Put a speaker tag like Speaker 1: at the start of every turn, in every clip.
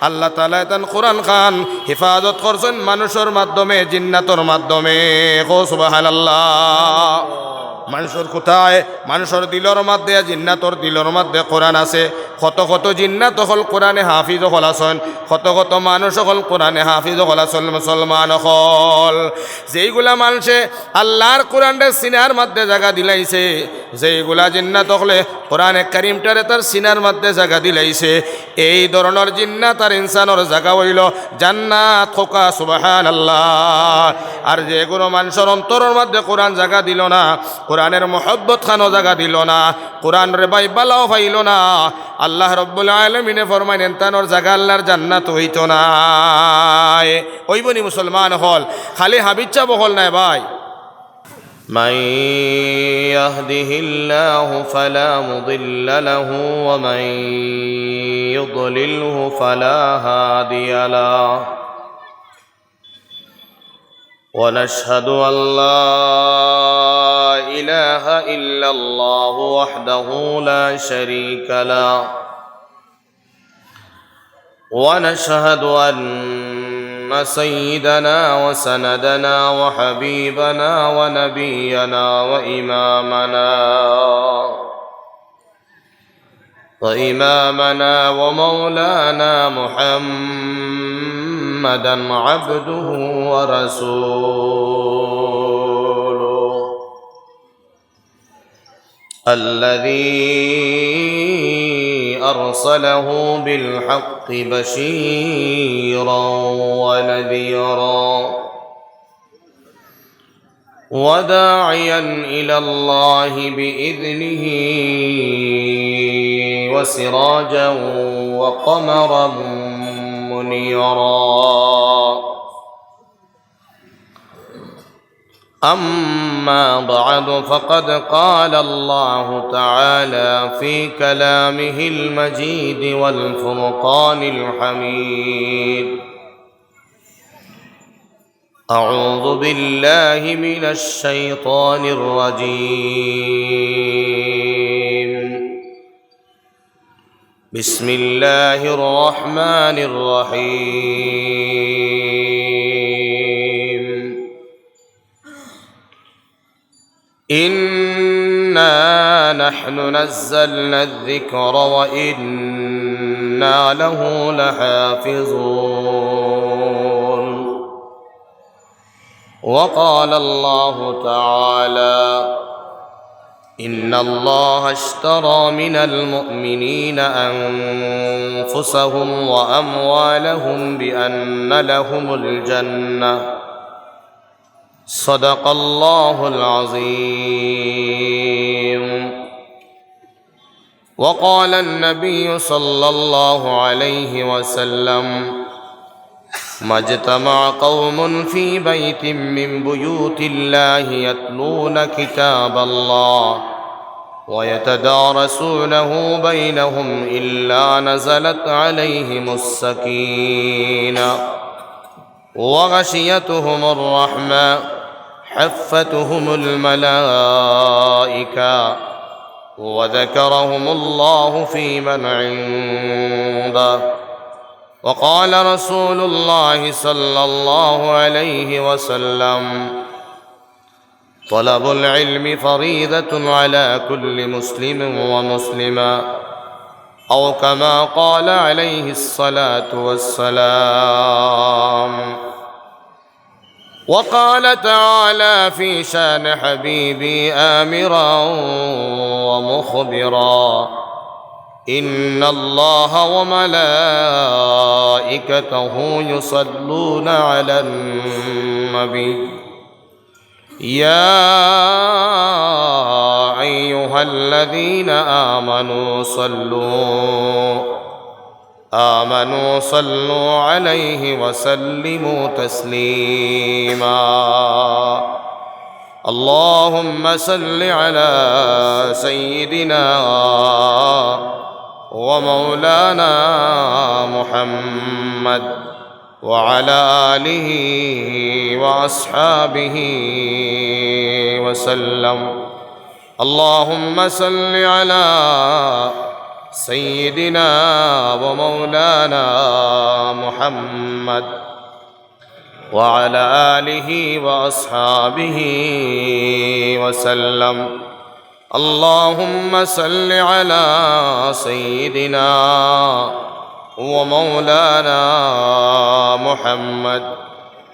Speaker 1: আল্লাহ তাআলা তান কোরআন খান হেফাজত করছেন মানুষের মাধ্যমে, জিন্নাতর মাধ্যমে। কো সুবহানাল্লাহ। মানুষের কোথায়? মানুষের দিলর মধ্যে, জিন্নাতর দিলর মধ্যে কোরআন আছে। কত কত জিন্নাত হল কোরআনে হাফিজ হল আছেন, কত কত মানুষ হল কোরআনে হাফিজ হল আছেন, মুসলমান হল। যেইগুলা মানুষে আল্লাহর কোরআনটা সিনার মধ্যে জায়গা দিলাইছে, যেইগুলা জিন্নাত হলে কোরআনে কারিমটারে তার সিনার মধ্যে জায়গা দিলাইছে, এই ধরনের জিন্নাত আর ইনসানের জায়গা হইল জান্নাত। খোকা সুবহানাল্লাহ। আর যে কোনো মানুষের অন্তরের মধ্যে কোরআন জায়গা দিল না, কোরআনের মহব্বত খানো জায়গা দিল না, কোরআন রে বাইবালাও পাইল না, আল্লাহ রব্বুল আলামিনে ফরমাইলেন তানোর জায়গা আল্লাহর জান্নাত হইত না। ওইবনি মুসলমান হল, খালি হাবিচ্ছা বহল নাই ভাই।
Speaker 2: من يهده الله فلا مضل له ومن يضلله فلا هادي له ونشهد أن لا إله إلا الله وحده لا شريك له ونشهد أن سيدنا وسندنا وحبيبنا ونبينا وإمامنا ومولانا محمدا عبده ورسوله الذي أرسله بالحق بشيرا ونذيرا وداعيا إلى الله بإذنه وسراجا وقمرا منيرا. أما بعد فقد قال الله تعالى في كلامه المجيد والفرقان الحميد: أعوذ بالله من الشيطان الرجيم. بسم الله الرحمن الرحيم. إنا نحن نزلنا الذكر وإنا له لحافظون. وقال الله تعالى: إن الله اشترى من المؤمنين أنفسهم وأموالهم بأن لهم الجنة. صدق الله العظيم. وقال النبي صلى الله عليه وسلم: ما اجتمع قوم في بيت من بيوت الله يتلون كتاب الله ويتدارسونه بينهم إلا نزلت عليهم السكينة وغشيتهم الرحمة حفتهم الملائكة وذكرهم الله في من عنده. وقال رسول الله صلى الله عليه وسلم: طلب العلم فريضة على كل مسلم ومسلمة، أو كما قال عليه الصلاة والسلام. وقال تعالى في شان حبيبي آمرا ومخبرا: إن الله وملائكته يصلون على النبي يا أيها الذين آمنوا صلوا عليه وسلموا تسليما. اللهم صل على سيدنا ومولانا محمد وعلى آله وأصحابه وسلم. اللهم صل على سيدنا ومولانا محمد وعلى آله وأصحابه وسلم اللهم صل على سيدنا ومولانا محمد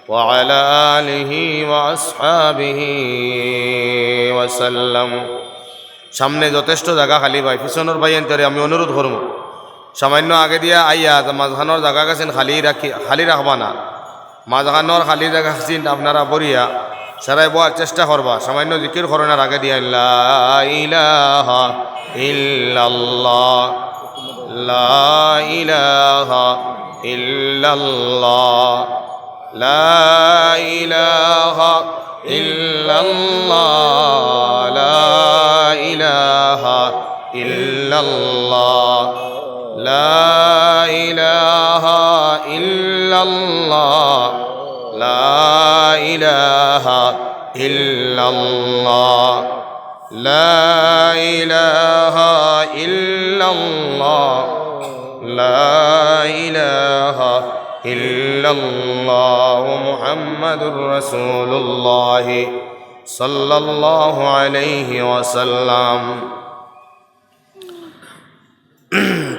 Speaker 2: وعلى آله وأصحابه وسلم সামনে যথেষ্ট জায়গা খালি ভাই পিছনের ভাই এনতে আমি অনুরোধ করব সামান্য আগে দিয়া আইয়া মাঝখানোর জায়গা গেছেন খালি রাখবা না মাঝখানোর খালি জায়গা আছেন আপনারা বরিয়া সারাই বয়ার চেষ্টা করবা সামান্য জিকির করোনার আগে দিয়া লা ইলাহা ইল্লাল্লাহ লা ইলাহা ইল্লাল্লাহ লা ইলাহা ইল্লাল্লাহ লা ইলাহা ইল্লাল্লাহ লা ইলাহা ইল্লাল্লাহ লা ইলাহা ইল্লাল্লাহ লা ইলাহা ইল্লাল্লাহ লা ইলাহা ইল্লাল্লাহ মুহাম্মাদুর রাসূলুল্লাহ সাল্লাল্লাহু আলাইহি ওয়াসাল্লাম।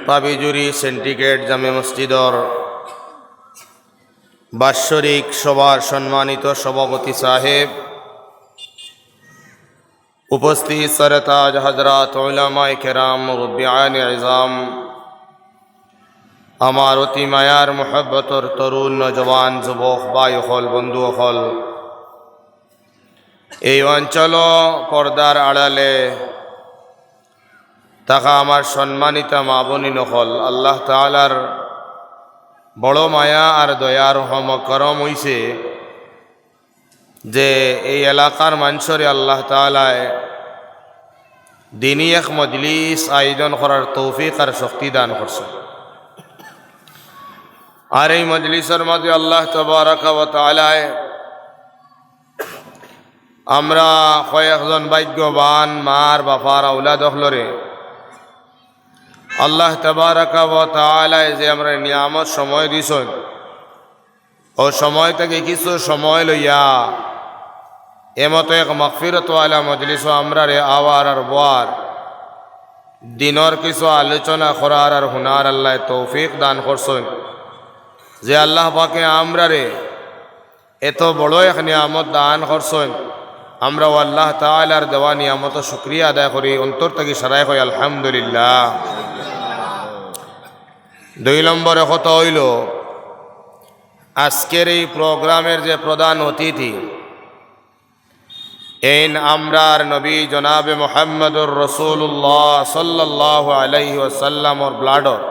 Speaker 2: পাবিজুরি সিন্ডিকেট জামে মসজিদর বাৎসরিক সভার সম্মানিত সভাপতি সাহেব, উপস্থিত সরতাজ হযরত উলামায়ে কেরাম, মুরব্বিয়ান ইজাম, আমার অতি মায়ার মোহব্বতর তরুণ নজওয়ান যুবক ভাই হল বন্ধু হল, এই অঞ্চল পর্দার আড়ালে থাকা আমার সম্মানিত মা বোনিন হল, আল্লাহ তাআলার বড় মায়া আর দয়ার রহম করম হইছে যে এই এলাকার মানুষরে আল্লাহ তাআলায় দিনী এক মজলিস আয়োজন করার তৌফিক আর শক্তি দান করছে। আর এই মজলিসের মধ্যে আল্লাহ তাবারাকা ওয়া তাআলায় আমরা কয়েকজন ভাগ্যবান মার বাপার আওলাদ হলরে আল্লাহ তাবারাকা ওয়া তাআলায় যে আমরা নিয়ামত সময় দিছেন, ও সময় থেকে কিছু সময় লইয়া এমতো এক মাগফিরত ওয়ালা মজলিস আমরা রে আওয়ার আর বোয়ার দিনের কিছু আলোচনা করার আর হুনার আল্লাহ তৌফিক দান করছেন। যে আল্লাহ পাকে আমরা রে এত বড় এক নিয়ামত দান করছেন, আমরা আল্লাহ তাআলার দেওয়া নিয়ামত শুকরিয়া আদায় করি, অন্তর থেকে সারাই কই আলহামদুলিল্লাহ। 2 নম্বরে কথা হইল আজকের এই প্রোগ্রামের যে প্রধান অতিথি এই আমরার নবী জনাবে মুহাম্মদুর রাসূলুল্লাহ সাল্লাল্লাহু আলাইহি ওয়াসাল্লামর ব্লাডর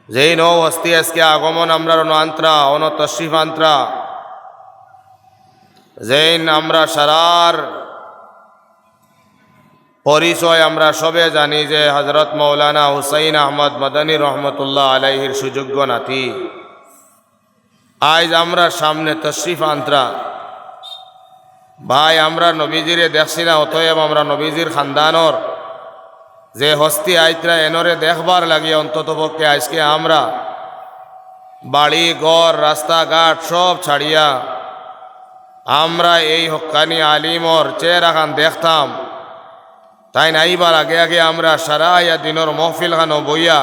Speaker 2: যেই নৌ হস্তি আজকে আগমন আমরার অন্তরা অন তশরিফ আন্তরা যেইন আমরা সারার পরিচয় আমরা সবে জানি যে হযরত মাওলানা হুসাইন আহমদ মাদানী রহমতুল্লাহ আলাইহির সুযোগ্য নাতি। আজ আমরা সামনে তশরিফ আন্তরা ভাই আমরা নবীজিরে দেখছি না, অতএব আমরা নবীজির খানদানর যে হস্তি আইতরা এনরে দেখবার লাগিয়ে অন্তত পক্ষে আজকে আমরা বাড়ি ঘর রাস্তাঘাট সব ছাড়িয়া আমরা এই হক্কানি আলিমর চেহারা খান দেখতাম, তাই নাইবার আগে আগে আমরা সারাইয়া দিনের মহফিল খানো বইয়া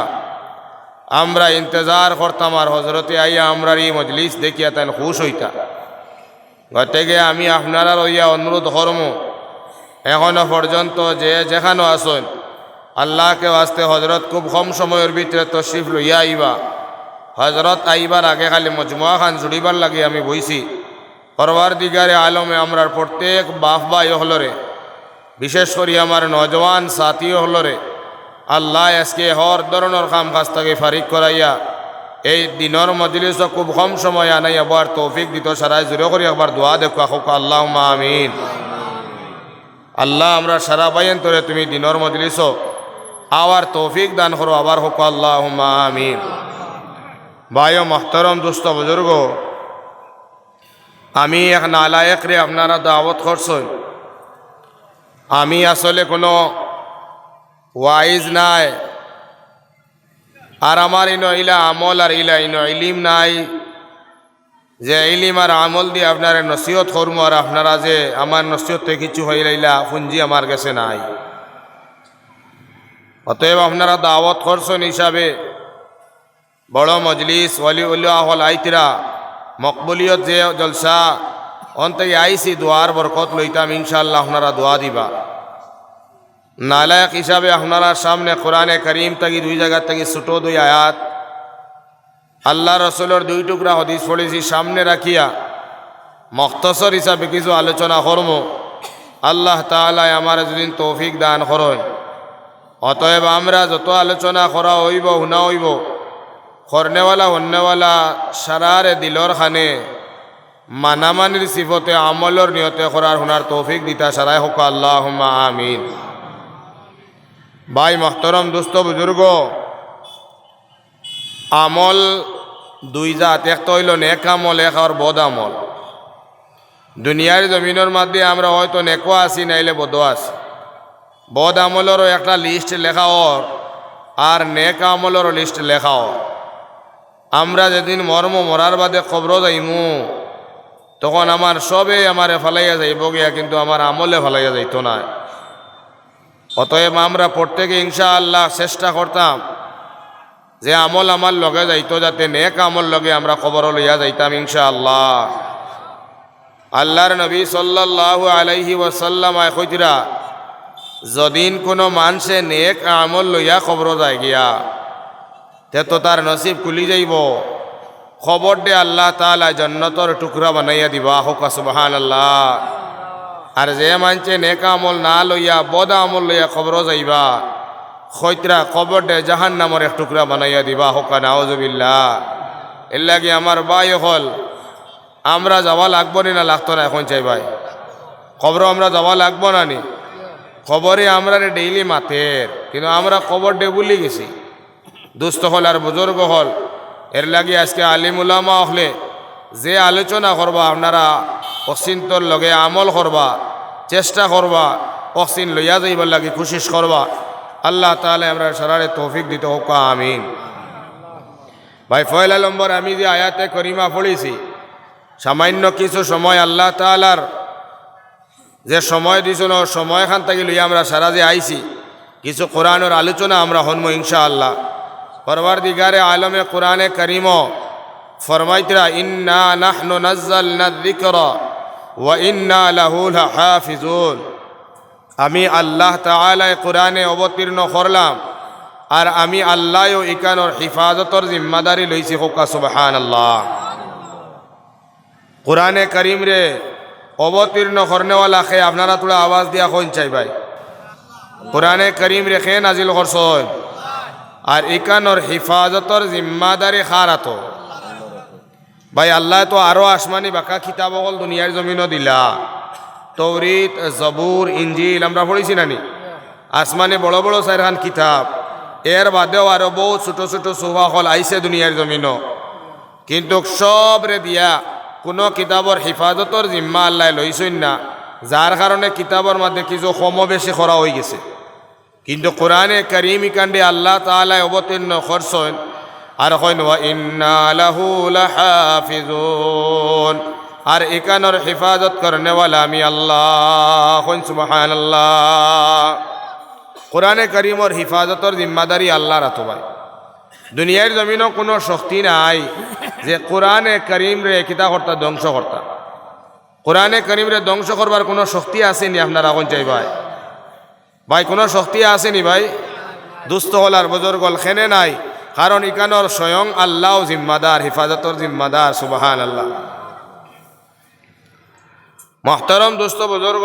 Speaker 2: আমরা ইন্তজার করতাম আর হজরতে আইয়া আমরা এই মজলিস দেখিয়া তাই খুশ হইতা। গতকে আমি আপনারা লইয়া অনুরোধ করম এখনো পর্যন্ত যে যেখানে আসেন আল্লাহকে আসতে হজরত খুব কম সময়ের ভিতরে তশরিফ লইয়া আইবা। হজরত আইবার আগে খালি মজমুয়া খান জুড়িবার লাগে আমি বইছি। পরওয়ারদিগারে আলমে আমরার প্রত্যেক বাপ ভাই হলরে, বিশেষ করে আমার নজওয়ান সাথী হলরে আল্লাহ আজকে হর ধরনের কাম কাজ থেকে ফারিক করাইয়া এই দিনের মজলিস খুব কম সময় আনাই আবার তৌফিক দিত সারাই জুড়ে করি একবার দোয়া দেখো আখুক আল্লাহুম্মা আমিন। আল্লাহ আমরা সারা বাইন তোরে তুমি দিনের মজলিস আবার তৌফিক দান করো আবার হোক আল্লাহুম্মা আমিন। ভাইও মোহতরম দোস্ত বুজুর্গ, আমি এক নালায়েক রে আপনারা দাওয়াত করছেন, আমি আসলে কোনো ওয়াইজ নাই, আর আমার ইনো ইলা আমল আর ইলা ইনো ইলিম নাই যে ইলিম আর আমল দিয়ে আপনারা নসিহত করবো আর আপনারা যে আমার নসিহত থেকে কিছু হইলা ইলা পুঞ্জি আমার কাছে নাই। অতএব আপনারা দাওয়াত করছেন হিসাবে বড় মজলিস ওয়ালি উল্লাহ হল আইতিরা মকবুলিয়ত যে জলসা অন্তে আইসি দোয়ার বরকত লইতাম ইনশাআল্লাহ আপনারা দোয়া দিবা। নালায়ক হিসাবে আপনার সামনে কোরআনে করিম থেকে দুই জায়গা থেকে ছোটো দুই আয়াত আল্লাহ রসুলের দুই টুকরা হদিস পড়েছি সামনে রাখিয়া মখতসর হিসাবে কিছু আলোচনা করব। আল্লাহ তাআলা আমার যেদিন তৌফিক দান করেন। অতএব আমরা যত আলোচনা করা হইব শুনা হইব করনেওয়ালা হন্যওয়ালা সারারে দিলর খানে মানামানির সিফতে আমলর নিয়তে করার শুনার তৌফিক দিতা সারাই হোক আল্লাহুম্মা আমিন। ভাই মহতরম দোস্ত বুজুর্গ, আমল দুই জাত, একটা হইল নেক আমল, এক আর বদ আমল। দুনিয়ার জমিনের মধ্যে আমরা হয়তো নেকও আছি নাইলে বদও আছি। বদ আমলেরও একটা লিস্ট লেখা ওর আর নেক আমলেরও লিস্ট লেখা ওর। আমরা যেদিন মরার বাদে কবর যাইমু তখন আমার সবে আমারে ফালাইয়া যাইব গিয়া, কিন্তু আমার আমলে ফালাইয়া যাইত না। অতএব আমরা প্রত্যেকে ইনশাআল্লাহ চেষ্টা করতাম যে আমল আমার লগে যাইতো যাতে নেক আমল লগে আমরা কবর লইয়া যাইতাম ইনশাআল্লাহ। আল্লাহর নবী সাল্লাল্লাহু আলাইহি ওয়াসাল্লাম কইতিরা যদিন কোনো মানুষে নেক আমল লইয়া কবর যায় গিয়া তে তো তার নসিব খুলি যাইব। খবর দে আল্লাহ তাআলা জান্নাতের টুকরা বানাইয়া দিবা, হোক সুবহানাল্লাহ। আর যে মানছে নেক আমল না লইয়া বদ আমল লইয়া কবর যাইবা খৈতরা খবর দে জাহান্নামের এক টুকরা বানাইয়া দিবা, হোক নাউজুবিল্লাহ। এর লাগে আমার ভাই হল আমরা যাওয়া লাগবো না লাগতো না এখন চাই ভাই খবর আমরা যাওয়া লাগবো না নি খবরে আমরা ডেইলি মাতের, কিন্তু আমরা খবর দে ভুলি গেছি। দুস্থ হল আর বুজুর্গ হল, এর লাগে আজকে আলিম উলামা হলে যে আলোচনা করবা আপনারা অচিন্তর লগে আমল করবা, চেষ্টা করবা, অচিন লইয়া যাইবার লাগে কোশিশ করবা। আল্লাহ তাআলা আমরা সারারে তৌফিক দিতে হোক আমিন। ভাই পয়লা নম্বর আমি যে আয়াতে করিমা পড়েছি, সামান্য কিছু সময় আল্লাহ তাআলার যে সময় দিয়েছিল সময়খান থেকে লইয়া আমরা সারা যে আইছি কিছু কোরআনের আলোচনা আমরা হনম ইনশাআল্লাহ। পরওয়ারদিগারে আলমে কোরআনে করিম ফরমাইতরা ইন্না নাহনু নাজ্জালনা যিকরা ওয়া ইন্না লাহু লাহাফিজুন। আমি আল্লাহ তাআলা কোরআনে অবতীর্ণ করলাম আর আমি আল্লাহও ইকানোর হিফাজতর জিম্মাদারি লইছি, হোক সুবহানাল্লাহ। কোরআনে করিম রে অবতীর্ণ করনেওয়ালা খে আপনারা তোরা আওয়াজ দিয়া কোন চাই ভাই কোরআনে করিম রে খে নাজিল করছন আর ইকানোর হিফাজতর জিম্মাদারি খারাত ভাই আল্লাহ তো আরো আসমানি বাঁকা খিতাব হল দুনিয়ার জমিনও দিলা। তৌরিত, জবুর, ইঞ্জিল আমরা পড়েছি নানি, আসমানে বড় বড় চারখান কিতাব। এর বাদেও আরো বহু ছোট ছোট সুফা হল আইসে দুনিয়ার জমিনও, কিন্তু সব রে দিয়া কোনো কিতাবর হিফাজতর জিম্মা আল্লাহ লইছেন না, যার কারণে কিতাবর মধ্যে কিছু কম বেশি করা হয়ে গেছে। কিন্তু কোরআনে কারীম কাণ্ডে আল্লাহ তাআলা অবতীর্ণ করছেন আর কইন ওয়া ইন্না লাহু লাহাফিজুন, আর একানোর হিফাজত করনেওয়ালা আমি আল্লাহ, কইন সুবহানাল্লাহ। কোরআনে কারীমর হিফাজতর জিম্মাদারি আল্লাহর হাতে ভাই। দুনিয়ার জমিনও কোনো শক্তি নাই যে কোরআনে করিম রে কিতা কর্তা ধ্বংস কর্তা। কোরআনে করিম রে ধ্বংস করবার কোনো শক্তি আসেনি আপনারা কোন চাই ভাই ভাই কোনো শক্তি আসেনি ভাই। দুস্থ হল আর বুজুর্গ হল খেনে নাই, কারণ ইকানোর স্বয়ং আল্লাহ জিম্মাদার, হিফাজতর জিম্মাদার, সুবহানাল্লাহ। মুহতারম দুস্থ বুজুর্গ,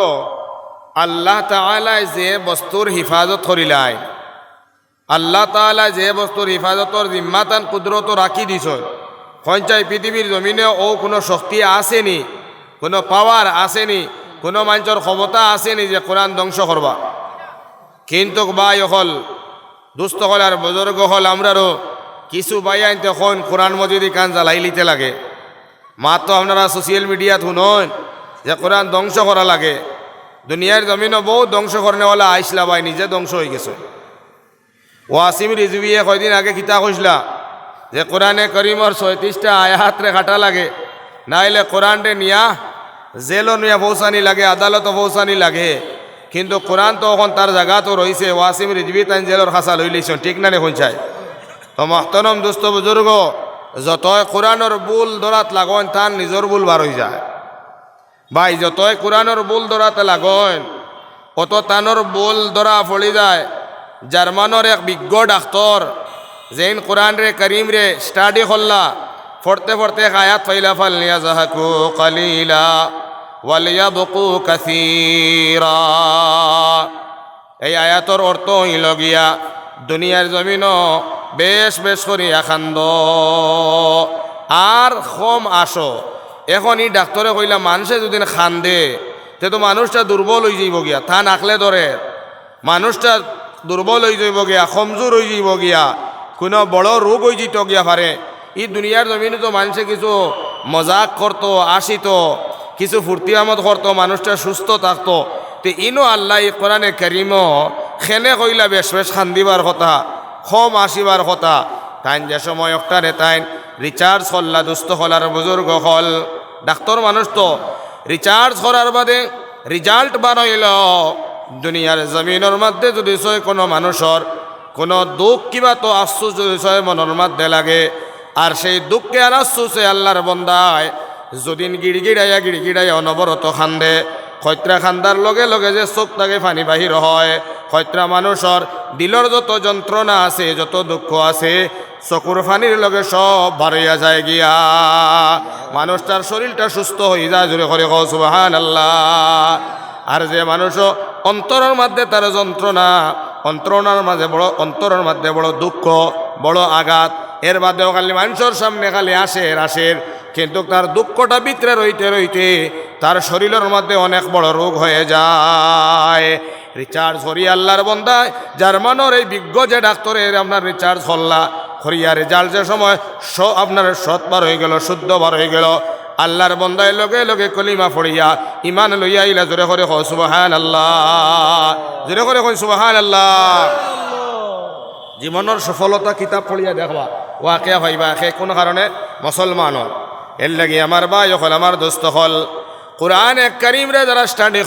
Speaker 2: আল্লাহ তাআলা যে বস্তুর হিফাজত করিলাই, আল্লাহ তাআলা যে বস্তুর হিফাজতর জিম্মাতান কুদরত রাখি দিছ, পঞ্চায় পৃথিবীর জমিনে ও কোনো শক্তি আসেনি, কোনো পাওয়ার আসেনি, কোনো মানুষের ক্ষমতা আসেনি যে কোরআন ধ্বংস করবা। কিন্তু ভাই হল দুস্থ হল আর বুজুর্গ হল আমরারও কিছু ভাই আনতে এখন কোরআন মজিদ কান জ্বালাই লিতে লাগে। মাত্র আপনারা সোশ্যাল মিডিয়াত শুনুন যে কোরআন ধ্বংস করা লাগে। দুনিয়ার জমিনও বহু ধ্বংস করনেওয়ালা আইসলা ভাই নিজে ধ্বংস হয়ে গেছে। ওয়াসিম রিজভিয়ে কয়দিন আগে কিতা কইসলা যে কোরআনে করিমর ৩৬টা আয়াতরে কাটা লাগে, নাইলে কোরআনরে নিয়া জেলও নিয়া পৌঁছানি লাগে, আদালতও পৌঁছানি লাগে। কিন্তু কোরআন তো এখন তার জায়গা তো রয়েছে, ওয়াসিম রিজভি তাই জেলর খাসা লই লইছেন, ঠিক না নে পৌঁছায়? তো মহতরম দোস্ত বুজুর্গ, যতই কোরআনের বুল দরাত লাগন তার নিজের বুল বার হয়ে যায়। ভাই যতই কোরআনের বুল দরাতে লাগন অত তানোর বুল দরা ফলি যায়। জার্মানোর এক বিজ্ঞ ডাক্তর যেইন কোরআন রে করিম রে স্টাডি করলা, পড়তে পড়তে এক আয়াত ফাইলা ফাল লিয়াযহাকু কালিলা ওয়ালিয়াবকু কাসীরা। এই আয়াতর অর্থ হইল গিয়া দুনিয়ার জমিনও বেশ বেশ করিয়া খান্দ আর কম আসো। এখন এই ডাক্তরে কইলা মানুষে যদি খান্দে তে তো মানুষটা দুর্বল হয়ে যাইব গিয়া, তা নাকলে ধরে মানুষটা দুর্বল হয়ে যাইব গিয়া, কমজোর হয়ে যাইব গিয়া, কোনো বড় রোগ হয়ে যেত গিয়া পারে। এই দুনিয়ার জমিনে তো মানুষে কিছু মজাক করতো, আসিতো, কিছু ফুর্তি আমদ করতো, মানুষটা সুস্থ থাকতো। তো ইনো আল্লাহ এই কোরআনে কারিমও খেনে কইলা বেশ বেশ খান্দিবার কথা, কম আসিবার কথা। তাইন যে সময় একটারে তাইন রিচার্জ করলা, দুস্থ হলার বুজুর্গ হল, ডাক্তার মানুষ তো রিচার্জ করার বাদে রিজাল্ট বার হইল। দুনিয়ার জমিনের মধ্যে যদি সয় কোনো মানুষের কোনো দুঃখ কিবা তো আফসোস যদি সয় মনের মধ্যে লাগে, আর সেই দুঃখকে আর আফসোসে আল্লাহর বন্দায় যদিন গিড়গিড়াইয়া অনবরত খান্দে, খৈত্রা খান্দার লগে লগে যে চোখ তাকে পানি বাহির হয়, খৈত্রা মানুষের দিলর যত যন্ত্রণা আছে, যত দুঃখ আছে, চকুর ফানির লগে সব বাড়িয়া যায় গিয়া, মানুষটার শরীরটা সুস্থ হয়ে যায়। জোরে করে কও সুবহানাল্লাহ। আর যে মানুষ অন্তরের মধ্যে তার যন্ত্রণা, অন্তরের মধ্যে বড় দুঃখ, বড় আঘাত, এর বাদেও খালি মানুষের সামনে খালি আসের, কিন্তু তার দুঃখটা ভিতরে রইতে রইতে তার শরীরের মধ্যে অনেক বড় রোগ হয়ে যায়। রিচার্জ করি আল্লাহর বন্দায় জার্মানোর এই বিজ্ঞ যে ডাক্তারের আপনার রিচার্জ করলা করিয়া রেজাল্ট যে সময় আপনার সৎ বার হয়ে গেল, শুদ্ধ বার হয়ে গেল, আল্লাহর বন্দায় লগে লগে কলিমা পড়িয়া ইমান লইয়া ইলা জোরে করে কয় সুবহানাল্লাহ, জোরে করে কয় সুবহানাল্লাহ। জীবনের সফলতা কিতাব পড়িয়া দেখবা, ওয়াকিয়া ভাইবা সে কোন কারণে মুসলমানর। এর লাগি আমার ভাই হল, আমার দোস্ত হল, কোরআন এক কারিম রে যারা স্টাডি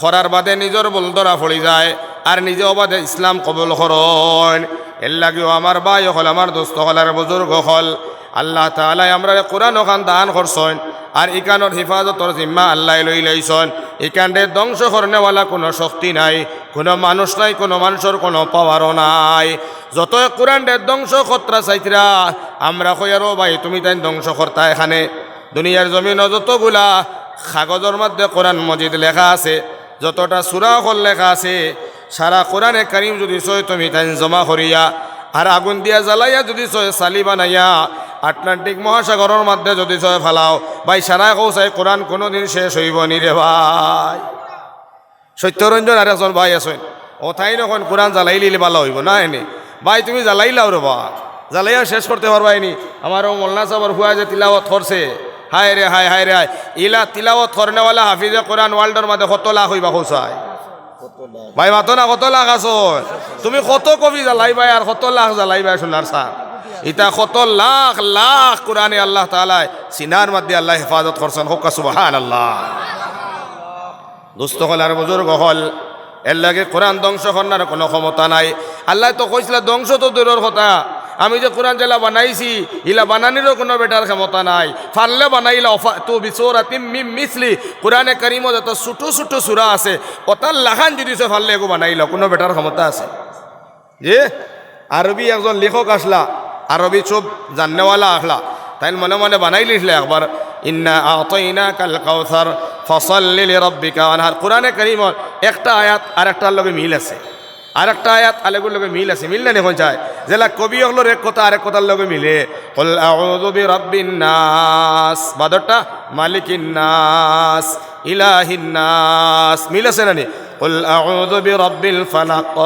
Speaker 2: করার বাদে নিজের বল ধরা পড়ি যায় আর নিজে বাদে ইসলাম কবুল করেন। এর লাগেও আমার ভাই হল, আমার দোস্ত হল, আর বুজুর্গ হল, আল্লাহ তাআলা আমরা কোরআন ওখান দান করছেন, আর ইকানোর হিফাজতর জিম্মা আল্লাহ লই লইছেন। এখানে ধ্বংস করনেওয়ালা কোনো শক্তি নাই, কোনো মানুষ নাই, কোনো মানুষের কোনো পাওয়ারও নাই। যত কোরআনের ধ্বংস কর্তা চাইতরা আমরা কই আরো ভাই তুমি তাই ধ্বংস কর্তা। এখানে দুনিয়ার জমিন যতগুলা কাগজের মধ্যে কোরআন মজিদ লেখা আছে, যতটা সূরা হল লেখা আছে, সারা কোরআনে কারিম যদি সয় তুমি তাই জমা করিয়া আর আগুন দিয়া জ্বালাইয়া যদি সয় সালি বানাইয়া আটলান্টিক মহাসাগরের মধ্যে যদি সয় ফালাও, ভাই সারা কৌশাই কোরআন কোনোদিন শেষ হইব নি রে ভাই। সত্যরঞ্জন আর একজন ভাই আছেন, ও তাই নখন কোরআন জ্বালাই লিলে ভালো হইব না এনে। ভাই তুমি জ্বালাইলাও রে বা, জ্বালাইয়া শেষ করতে পারবাইনি। আমারও মোল্লা সাহর হুয়া যে তিলাওয়াত করছে, হায় রে হায়, হায় রে হায়, ইলা তিলাওয়াত করনেওয়ালা হাফিজে কোরআন ওয়ার্ল্ডের মধ্যে কত লাখ হইবা কৌশায় ভাই, মাতো না কত লাখ আছো তুমি, কত কবি জ্বালাইবাই আর কত লাখ জ্বালাইবাই সোনার সাহ। ইতা কত লাখ লাখ কোরআনে আল্লাহ তাআলা সিনার মধ্যে আল্লাহ হেফাজত করছেন, হোক সুবহানাল্লাহ। দুস্থ হল আর বুজুর্গ হল, এর লাগে কোরআন ধ্বংস করার কোনো ক্ষমতা নাই। আল্লাহ তো কইছিল ধ্বংস তো দূরের কথা, আমি যে কোরআন জেলা বানাইছি ইলা বানানিরও কোনো বেটার ক্ষমতা নাই। ফারলে বানাইলা তো বিসুরাতিম মিন মিসলি, কোরআনে কারিমে যত ছোট ছোট সূরা আছে ওতার লাখান যদি সে ফারলে এগো বানাইলা, কোনো বেটার ক্ষমতা আছে? যে আরবি একজন লেখক আসলা, আরবি সব জাননেওয়ালা আসলা, তাই মনে মনে বানাই লিখলে একবার ইন্না আতাইনাকাল কাউসার ফসল্লি লিরাব্বিকা ওয়ানহার। কোরআনে কারিমর একটা আয়াত আর একটার লগে মিল আছে, আর একটা আয়াত আলেগুর লগে মিল আছে, মিল না এখন যায় যেলা কবি হলোর এক কথা আরেক কথার লগে মিলে। কুল আউযু বিরাব্বিন নাস, বাদরটা মালিকিন নাস, ইলাহিন নাস, মিল আছে না নি? কুল আউযু বিরাব্বিল ফালাক,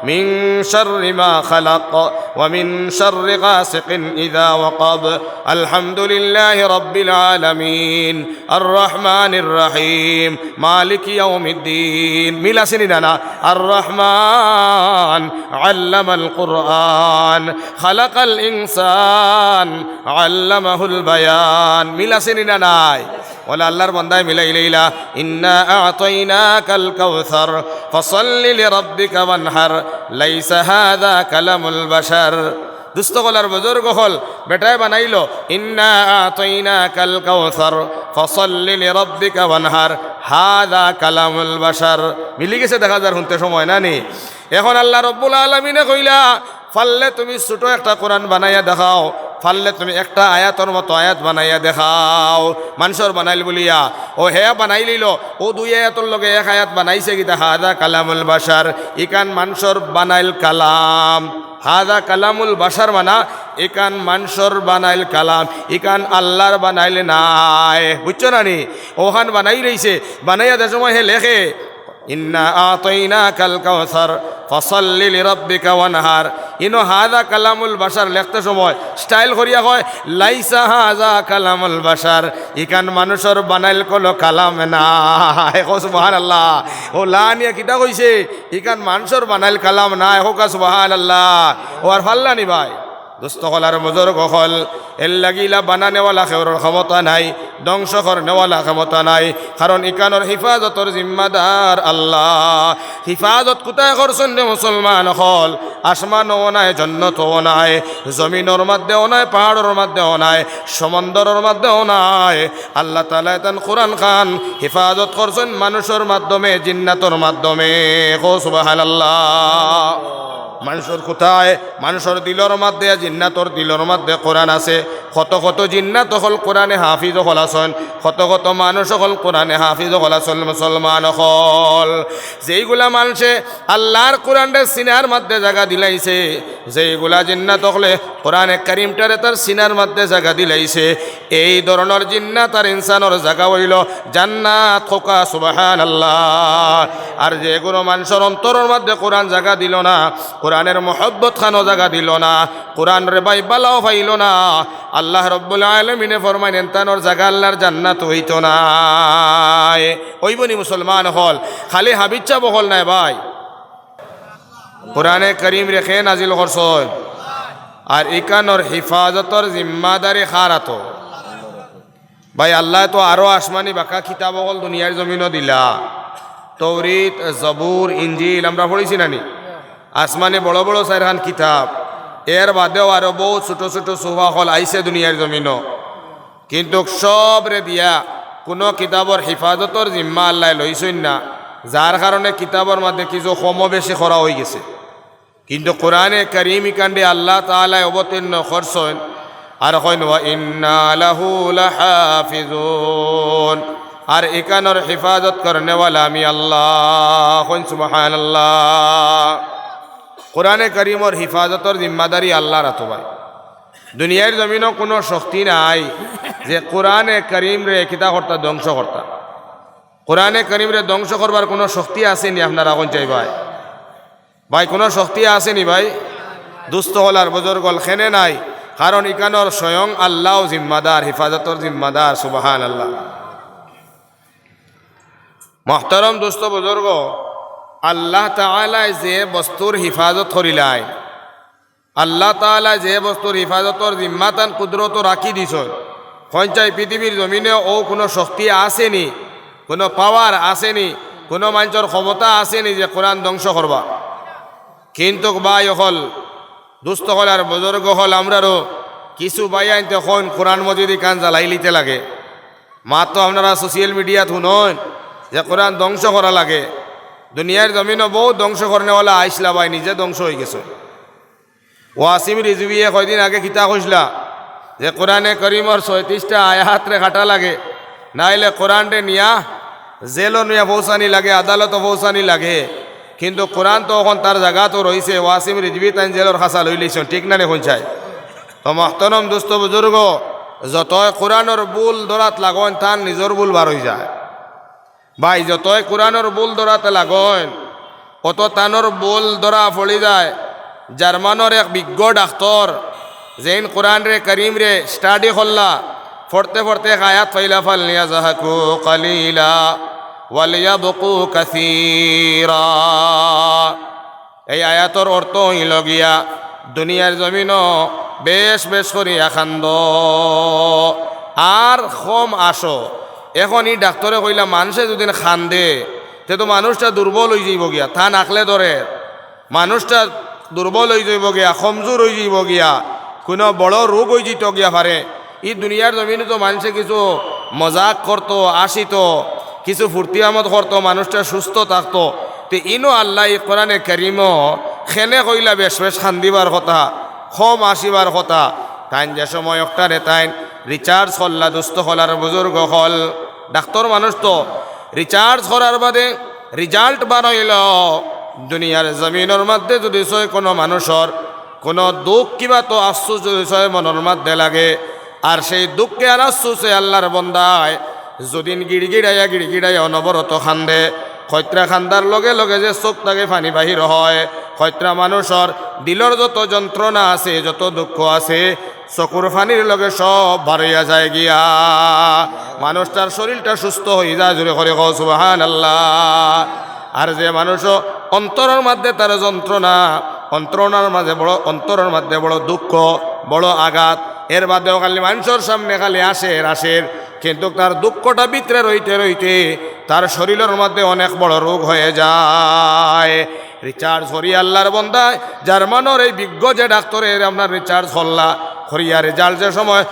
Speaker 2: মিন শাররি মা খালাক ওয়া মিন শাররি গাসিকিন ইযা ওয়াকাব আলহামদুলিল্লাহি রাব্বিল আলামিন আর রহমানির রহিম মালিক ইয়াউমিদ্দিন। মিল আসেনি না? আর রহমান আল্লামাল কুরআন খালাকাল ইনসান আল্লামাহুল বায়ান। মিল আসেনি না নাই? ওলা আল্লাহর বান্দায় মিলাই লইলা ইন্না আ'তাইনাকাল কাউসার ফাসাল্লি লিরাব্বিকা ওয়ানহার লাইসা হাযা কালামুল বাশার। দুস্থ গলার বুজুর্গ হল বেটায় বানাইল ইন্না আ'তাইনাকাল কাউসার ফাসাল্লি লিরাব্বিকা ওয়ানহার হাযা কালামুল বাশার। মিলি গেছে দেখা যার শুনতে সময় না নি। এখন আল্লাহ রব্বুল আলামিনে কইলা ফাললে তুমি ছোট একটা কোরআন বানাইয়া দেখাও, ফাললে তুমি একটা আয়াতর মতো আয়াত বানাইয়া দেখাও। মানুষের বানাইল বলিয়া ও হে বানাই লইল ও দুই আয়াতর লগে এক আয়াত বানাইছে কিতা হাদা কালামুল বাশার। ইকান মানুষের বানাইল কালাম, হাদা কালামুল বাশার মানা ইকান মানুষের বানাইল কালাম, ইকান আল্লাহর বানাইল নাই। বুঝছো না নি? ওখান বানাই রইছে, বানাইয়া দে সময় হে লেখে ইন্না আ'তাইনাকাল কাউসার ফাসাল্লি লিরাব্বিকা ওয়ানহার। ইনো হাযা কালামুল বাশার লিখতে সময় স্টাইল করিয়া কয় লাইসা হাযা কালামুল বাশার। ইকান মানুষের বানাইল কল কালাম না। কও সুবহানাল্লাহ। ও লা নিয়া কিতা কইছে ইকান মানুষের বানাইল কালাম না। হোকা সুবহানাল্লাহ। ও আর ফাল্লা নি ভাই দোস্ত হলার বুজুর্গ হল এর লাগিলা বানানেওয়ালা খেওয়ার ক্ষমতা নাই, ধ্বংস করনেওয়ালা ক্ষমতা নাই। কারণ ইকানোর হিফাজতর জিম্মাদার আল্লাহ। হিফাজত কোথায় করছেন রে মুসলমান হল? আসমানও নাই, জন্নতও নাই, জমিনের মধ্যেও নাই, পাহাড়ের মধ্যেও নাই, সমুদ্রের মধ্যেও নাই। আল্লাহ তাআলা তান কোরআন খান হিফাজত করছেন মানুষের মাধ্যমে, জিন্নাতর মাধ্যমে। কো সুবহানাল্লাহ। মানুষের কোথায়? মানুষের দিলর মধ্যে, জিন্নাতর দিলর মধ্যে কোরআন আছে। কত কত জিন্নাত হল কোরআনে হাফিজ হল আসন, কত কত মানুষ হল কোরআনে হাফিজ হল আসল। মুসলমান হল যেইগুলা মানুষে আল্লাহর কোরআনটা সিনার মধ্যে জায়গা দিলাইছে, যেইগুলা জিন্নাত হলে কোরআনে কারিমটারে তার সিনার মধ্যে জায়গা দিলাইছে, এই ধরনের জিন্নাত আর ইনসানের জায়গা হইল জান্নাত। খোকা সুবহানাল্লাহ। আর যেগুলো মানুষের অন্তরের মধ্যে কোরআন জায়গা দিল না, কোরআনের মহব্বত খানো জায়গা দিল না, কোরআন রে বাইবালাও পাইল না, আল্লাহ রব্বুল আলামিনে ফরমাইন এনতানোর জায়গা আল্লাহর জান্নাত হইত না। ওইবনি মুসলমান হল খালি হাবিচ্ছা বহল নাই ভাই, কোরআনে করিম রেখে নাজিল করছয়। আর ইকানোর হিফাজতর জিম্মাদারি খারাত ভাই আল্লাহ তো আরো আসমানি বাঁকা কিতাব হল দুনিয়ার জমিনও দিলা। তৌরিত, জবুর, ইঞ্জিল আমরা পড়েছি নানি। আসমানে বড় বড় চারখান কিতাব, এর বাদেও আরো বহু ছোট ছোট সুফা হল আইসে দুনিয়ার জমিনও। কিন্তু সব রে দিয়া কোনো কিতাবর হিফাজতর জিম্মা আল্লাহ লইছেন না, যার কারণে কিতাবর মধ্যে কিছু কম বেশি করা হয়ে গেছে। কিন্তু কোরআনে কারিম কাণ্ডে আল্লাহ তাআলা অবতীর্ণ করছেন আর কইন ওয়া ইন্না লাহু লাহাফিজুন। আর একানোর হিফাজত করনেওয়ালা আমি আল্লাহ। কইন সুবহানাল্লাহ। কোরআনে কারিমর হিফাজতর জিম্মাদারি আল্লাহর হাতে ভাই। দুনিয়ার জমিনও কোনো শক্তি নাই যে কোরআনে করিম রে কিতা কর্তা ধ্বংস কর্তা। কোরআনে করিম রে ধ্বংস করবার কোনো শক্তি আসেনি আপনারা এখন চাই ভাই? ভাই কোনো শক্তি আসেনি ভাই? দুস্থ হলার বুজুর্গ হল খেনে নাই, কারণ ইকানোর স্বয়ং আল্লাহ জিম্মাদার, হিফাজতর জিম্মাদার। সুবহানাল্লাহ। মুহতারম দুস্থ বুজুর্গ, আল্লাহ তাআলা যে বস্তুর হিফাজত করিলাই, আল্লাহ তাআলা যে বস্তুর হিফাজতর জিম্মাতান কুদরত রাখি দিছ, পঞ্চায় পৃথিবীর জমিনে ও কোনো শক্তি আসেনি, কোনো পাওয়ার আসেনি, কোনো মানুষের ক্ষমতা আসেনি যে কোরআন ধ্বংস করবা। কিন্তু ভাই হল দুস্থ হল আর বুজুর্গ হল আমরারও কিছু ভাই আনতে এখন কোরআন মজিদি কান জ্বালাই লিতে লাগে। মাত্র আপনারা সোশ্যাল মিডিয়াত শুনন যে কোরআন ধ্বংস করা লাগে। দুনিয়ার জমিনও বহু ধ্বংস করনেওয়ালা আইসলা ভাই, নিজে ধ্বংস হয়ে গেছে। ওয়াসিম রিজভিয়ে কয়দিন আগে কিতা কইসলা যে কোরআনে করিমর ৩৬টা আয়াতরে কাটা লাগে, নাইলে কোরআনরে নিয়া জেলও নিয়া পৌঁছানি লাগে, আদালতও পৌঁছানি লাগে। কিন্তু কোরআন তো এখন তার জায়গা তো রয়েছে। ওয়াসিম রিজভি তাই জেলর খাসা লই লইছেন, ঠিক না দেখুন চাই তো। মহতরম দুস্থ বুজুর্গ, যতই কোরআনের বুল দরাত লাগন তার নিজের বুল বার হয়ে যায় ভাই। যতই কোরআনের বুল দরাতে লাগন অত তানোর বোল ধরা পড়ি যায়। জার্মানোর এক বিজ্ঞ ডাক্তার যেন কোরআন রে করিম রে স্টাডি করলা, পড়তে পড়তে এক আয়াত ফাইলা ফালনিয়া জাহাকু কালিলা ওয়ালিয়াবকু কাসীরা। এই আয়াতর অর্থ হইল গিয়া দুনিয়ার জমিনও বেশ বেশ করিয়া খান্দ আর কম আসো। এখন এই ডাক্তারে কইলা মানুষে যদি খান্দে তে তো মানুষটা দুর্বল হয়ে যাইব গিয়া, তা নাকলে ধরে মানুষটা দুর্বল হয়ে যাইব গিয়া, কমজোর হয়ে যাইব গিয়া, কোনো বড় রোগ হয়ে যেত গিয়া পারে। এই দুনিয়ার জমিনে তো মানুষে কিছু মজাক করতো, আসিত কিছু ফুর্তি আমদ করতো, মানুষটা সুস্থ থাকতো। তো ইনো আল্লাহ এই কোরআনে কারিমও খেনে কইলা বেশ বেশ খান্দিবার কথা, কম আসিবার কথা। তাইন যে সময় একটারে তাইন রিচার্জ হল্লা দুস্থ হলার বুজুর্গ হল ডাক্তার মানুষ তো রিচার্জ করার বাদে রিজাল্ট বার হইল দুনিয়ার জমিনের মধ্যে যদি সয় কোনো মানুষের কোনো দুঃখ কিবা তো আফসোস যদি সয় মনের মধ্যে লাগে, আর সেই দুঃখকে আর আফসোসে আল্লাহর বন্দায় যদিন গিড়গিড়াইয়া অনবরত খান্দে, খৈত্রা খান্দার লগে লগে যে চোখ তাকে পানি বাহির হয়, খৈত্রা মানুষের দিলর যত যন্ত্রণা আছে, যত দুঃখ আছে, চকুর ফানির লগে সব বাড়িয়া যায় গিয়া, মানুষটার শরীরটা সুস্থ হয়ে যায়। জোরে করে কও সুবহানাল্লাহ। আর যে মানুষও অন্তরের মধ্যে তার যন্ত্রণা, অন্তরের মধ্যে বড় দুঃখ, বড় আঘাত, এর বাদেও খালি মানুষের সামনে খালি আসের কিন্তু তার দুঃখটা ভিতরে রইতে তার শরীরের মধ্যে অনেক বড় রোগ হয়ে যায়। রিচার্জ হরি আল্লাহর বন্দায় জার্মানোর এই বিজ্ঞ যে ডাক্তারের আপনার রিচার্জ হল্লা হরিয়া রেজাল্ট যে সময়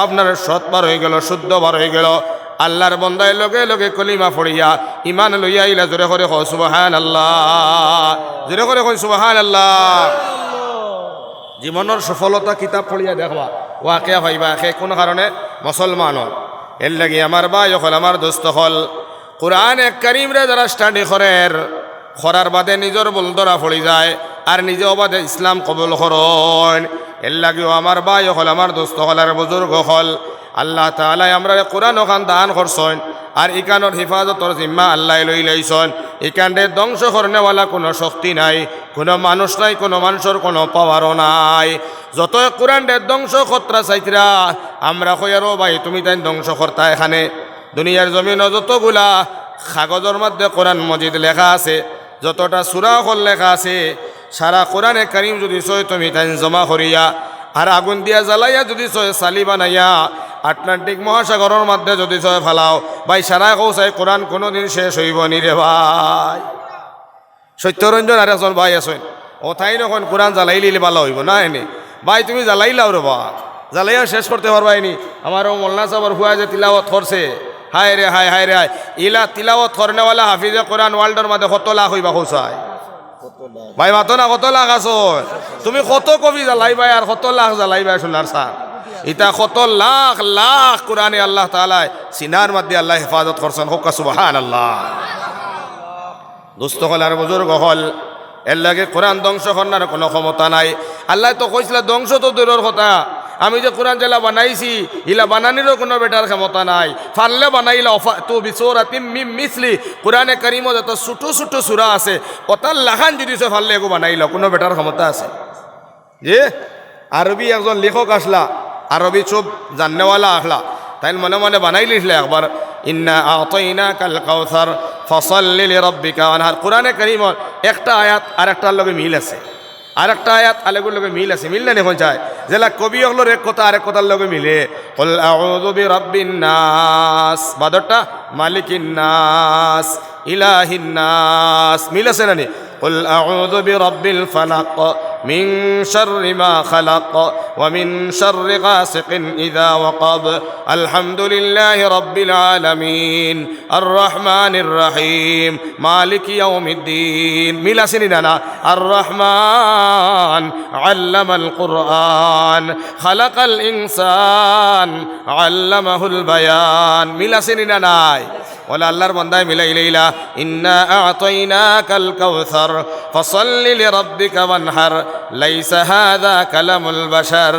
Speaker 2: আপনার সৎবার হয়ে গেল, শুদ্ধবার হয়ে গেল, আল্লাহর বন্দায় লগে লগে কলিমা ফড়িয়া ইমান লইয়া ইলা জোরে করে কও সুবহানাল্লাহ, জোরে করে কই সুবহানাল্লাহ। জীবনের সফলতা কিতাব পড়িয়া দেখবা, ওয়াকে হইবা সে কোন কারণে মুসলমান হল। এর লাগি আমার ভাই হল, আমার দোস্ত হল, কোরআন এক কারিম রে যারা স্টাডি করার বাদে নিজের বল ধরা পড়ি যায় আর নিজেও বাদে ইসলাম কবুল করেন। এর লাগেও আমার ভাই হল, আমার দোস্ত হল আর বুজুর্গ হল, আল্লাহ তাআলা আমরা কোরআন ওখান দান করছেন আর ইকানোর হিফাজতর জিম্মা আল্লাহ লই লইছেন। এখানে ধ্বংস করনেওয়ালা কোনো শক্তি নাই, কোনো মানুষ নাই, কোনো মানুষের কোনো পাওয়ারও নাই। যত কোরআনের ধ্বংস খতরা চাইতরা আমরা কইয়ারও ভাই তুমি তাই ধ্বংস করতা। এখানে দুনিয়ার জমিন যতগুলা কাগজের মধ্যে কোরআন মজিদ লেখা আছে, যতটা সূরা হল লেখা আছে, সারা কোরআনে কারিম যদি সয় তুমি তাই জমা করিয়া আর আগুন দিয়া জ্বালাইয়া যদি সয় সালি বানাইয়া আটলান্টিক মহাসাগরের মধ্যে যদি সয় ফালাও ভাই, সারা কৌশায় কোরআন কোনোদিন শেষ হইব নি রে ভাই। সত্যরঞ্জন আর একজন ভাই আছেন, ও তাই নখন কোরআন জ্বালাই লিলে ভালো হইব না এনে ভাই, তুমি জ্বালাইলাও রে বা, জ্বালাইয়া শেষ করতে পারবাইনি। আমারও মোল্লা সাহর হুয়া যে তিলাওয়াত করছে, হায় রে হায় হায় রে হায়, ইলা তিলাওয়াত করনেওয়ালা হাফিজে কোরআন ওয়ার্ল্ডের মধ্যে কত লাখ হইবা কৌশায় ভাই, মাতো না কত লাখ আছো তুমি, কত কবি জ্বালাইবাই আর কত লাখ জ্বালাইবাই সোনার সাহ। ইতা কত লাখ লাখ কোরআনে আল্লাহ তাআলা সিনার মধ্যে আল্লাহ হেফাজত করছেন, হোক সুবহানাল্লাহ। দুস্থ হল আর বুজুর্গ হল, এর লাগে কোরআন ধ্বংস করার কোনো ক্ষমতা নাই। আল্লাহ তো কইছিল ধ্বংস তো দূরের কথা, আমি যে কোরআন জেলা বানাইছি ইলা বানানিরও কোনো বেটার ক্ষমতা নাই। ফানলে বানাইলা তো বিসুরাতিম মিন মিসলি, কোরআনে কারিমত যত ছোট ছোট সূরা আছে ওটার লাখান যদি সে ফানলে এগো বানাইলা, কোনো বেটার ক্ষমতা আছে? যে আরবি একজন লেখক আসলা, আরবি সব জাননেওয়ালা আসলা, তাই মনে মনে বানাই লিখলে একবার ইন্না আতাইনাকাল কাউসার ফসল্লি লিরাব্বিকা ওয়ানহার। কোরআনে কারিমত একটা আয়াত আর একটার লগে মিল আছে, আর একটা আয়াত আলেগুর লগে মিল আছে, মিল না এখন চায় যেলা কবি হলোর এক কথা আরেক কথার লগে মিলে। কুল আউযু বিরাব্বিন নাস, বাদরটা মালিকিন নাস ইলাহিন নাস, মিল আছে না নি? কুল আউযু বিরাব্বিল ফালাক মিন শাররি মা খালাক ওয়া মিন শাররি গাসিকিন ইযা ওয়াকাব আলহামদুলিল্লাহি রাব্বিল আলামিন আর রহমানির রহিম মালিকি ইয়াউমিদ্দিন। মিল আছে নি না? আর রহমান আল্লামাল কুরআন খালাকাল ইনসান আল্লামাহুল বায়ান। মিল আছে নি না? নাই। ওলা আল্লাহর বান্দায় মিলাই লইলা ইন্না আতাইনাকাল কাউসার ফসল্লি লিরাব্বিকা ওয়ানহার লাইসা হাযা কালামুল বাশার।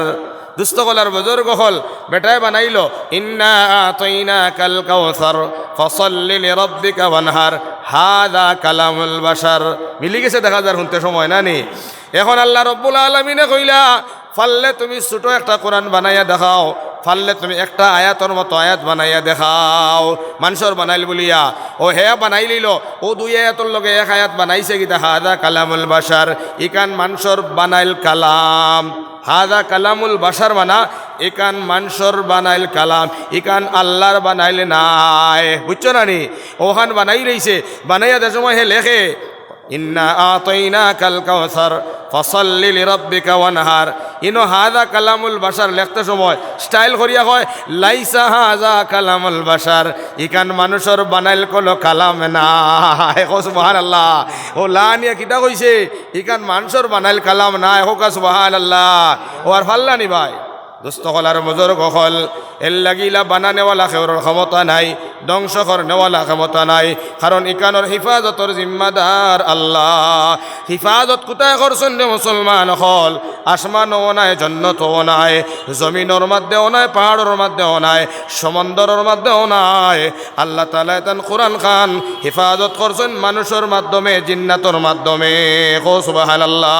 Speaker 2: দুস্থ কলার বুজুর্গ হল বেটায় বানাইলো ইন্না আতাইনাকাল কাউসার ফসল্লি লিরাব্বিকা ওয়ানহার, হাদা কালামুল বাশার। মিলি গেছে দেখা যার শুনতে সময় না নি। এখন আল্লাহ রব্বুল আলামিনে কইলা ফাললে তুমি ছোট একটা কোরআন বানাইয়া দেখাও, ফাললে তুমি একটা আয়াতর মতো আয়াত বানাইয়া দেখাও। মানুষের বানাইল বলিয়া ও হে বানাই লইল, ও দুই আয়াতর লগে এক আয়াত বানাইছে কিতা হাদা কালামুল বাশার, ইকান মানুষের বানাইল কালাম। হাদা কালামুল বাশার মানা ইকান মানুষের বানাইল কালাম, ইকান আল্লাহর বানাইলে নাই। বুঝছো না নি? ওখান বানাই রইছে, বানাইয়া দে সময় হে লেখে ইন্না আতাইনা কাল কাউসার ফসল্লি লিরাব্বিকা ওয়ানহার। ইনো হাদা কালামুল বাশার লিখতে সময় স্টাইল করিয়া কয় লাইসা হাদা কালামুল বাশার, ইকান মানুষের বানাইল কোনো কালাম না। এখন সুবহানাল্লাহ। ও লা নিয়া কিটা কইছে ইকান মানুষের বানাইল কালাম না। হোক সুবহানাল্লাহ। ও আর ফাল্লা নি ভাই দোস্ত হল আর মজুর গহল এর লাগিলা বানানেওয়ালা খেওর ক্ষমতা নাই, ধ্বংস করনেওয়ালা ক্ষমতা নাই, কারণ ইকানোর হিফাজতর জিম্মাদার আল্লাহ। হিফাজত কোথায় করছেন রে মুসলমান হল? আসমানও নাই, জন্নতও নাই, জমিনের মধ্যেও নাই, পাহাড়ের মধ্যেও নাই, সমুদ্রের মধ্যেও নাই। আল্লাহ তাআলা তান কোরআন খান হিফাজত করছেন মানুষের মাধ্যমে, জিন্নাতর মাধ্যমে। কো সুবহানাল্লাহ।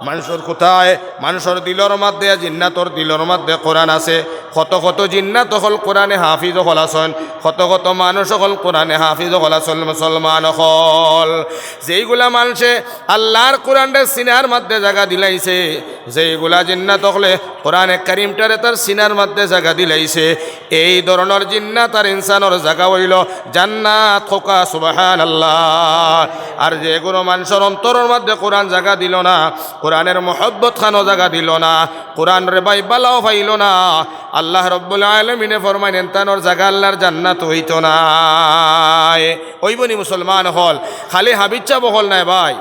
Speaker 2: মানুষের কোথায়? মানুষের দিলর মধ্যে, জিন্নাতর দিলর মধ্যে কোরআন আছে। কত কত জিন্নাত হল কোরআনে হাফিজ হল আসন, কত কত মানুষ হল কোরআনে হাফিজ হল আসল। মুসলমান হল যেইগুলা মানুষে আল্লাহর কোরআনটা সিনার মধ্যে জায়গা দিলাইছে, যেইগুলা জিন্নাত হলে কোরআনে কারিমটারে তার সিনার মধ্যে জায়গা দিলাইছে, এই ধরনের জিন্নাত আর ইনসানের জায়গা হইল জান্নাত। খোকা সুবহানাল্লাহ। আর যেগুলো মানুষের অন্তরের মধ্যে কোরআন জায়গা দিল না, কোরআনের মহব্বত খানো জায়গা দিল না, কোরআন রে বাইবালাও পাইল না, আল্লাহ রব্বুল আলামিনে ফরমাইলেন তানোর জায়গা আল্লাহর জান্নাত হইতো না। ওইবনি মুসলমান হল খালি হাবিচ্ছা বহল নাই ভাই।